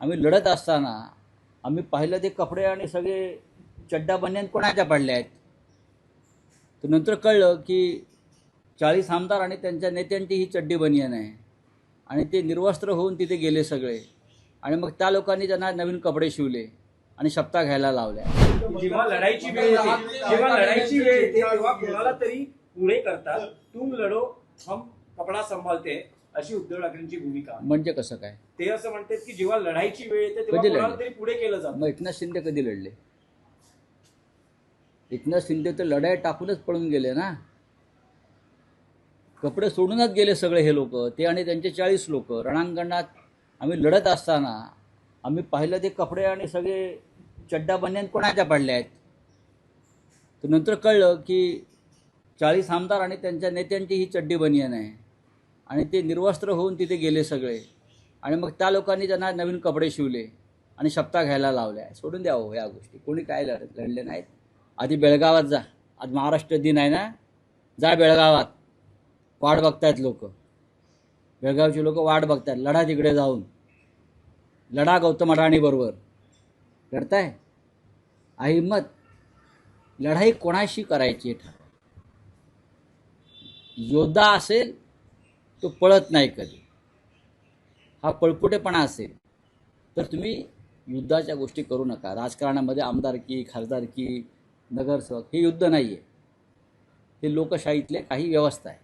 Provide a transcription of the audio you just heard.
आम्ही लढत असताना आम्ही पाहिलं ते कपडे आणि सगळे चड्डा बनियान कोणाच्या पडल्या आहेत. तर नंतर कळलं की 40 आमदार आणि त्यांच्या नेत्यांची ही चड्डी बनियान आहे आणि ते निर्वस्त्र होऊन तिथे गेले सगळे. आणि मग त्या लोकांनी त्यांना नवीन कपडे शिवले आणि शपथा घ्यायला लावल्या. जेव्हा लढाईची वेळ येते तेव्हा कोणाला तरी पुढे करतात. तुम लढो हम कपडा संभालते अशी उद्धव ठाकरेंची भूमिका. म्हणजे कसं काय? ते असं म्हणतात की जेव्हा लढाईची वेळ येते तेव्हा कधी कोणाला लढले? तरी पुढे केलं जातं. मग एकनाथ शिंदे कधी लढले? एकनाथ शिंदे तर लढाई टाकूनच पळून गेले ना. कपडे सोडूनच गेले सगळे हे लोक. ते आणि त्यांचे 40 लोक रणांगणात आम्ही लढत असताना आम्ही पाहिलं ते कपडे आणि सगळे चड्डा बनियान कोणाच्या पडल्या आहेत. तर नंतर कळलं की 40 आमदार आणि त्यांच्या नेत्यांची ही चड्डी बनियान आहे आणि ते निर्वस्त्र होऊन तिथे गेले सगळे. आणि मग त्या लोकांनी त्यांना नवीन कपडे शिवले आणि शपथा घ्यायला लावल्या. सोडून द्यावं ह्या गोष्टी. कोणी काय लढले नाहीत. आधी बेळगावात जा. आज महाराष्ट्र दिन आहे ना, जा बेळगावात. वाट बघतायत लोक. बेळगावची लोक वाट बघतायत. लढा तिकडे जाऊन. लढा गौतम अडाणीबरोबर. लढताय? आहे हिंमत? लढाई कोणाशी करायची ठरवा. योद्धा असेल तो पळत नाही कधी. हा पळपुटेपणा असेल तर तुम्ही युद्धाच्या गोष्टी करू नका. राजकारणामध्ये आमदारकी, खासदारकी, नगरसेवक हे युद्ध नाही आहे. हे लोकशाहीतले काही व्यवस्था आहे.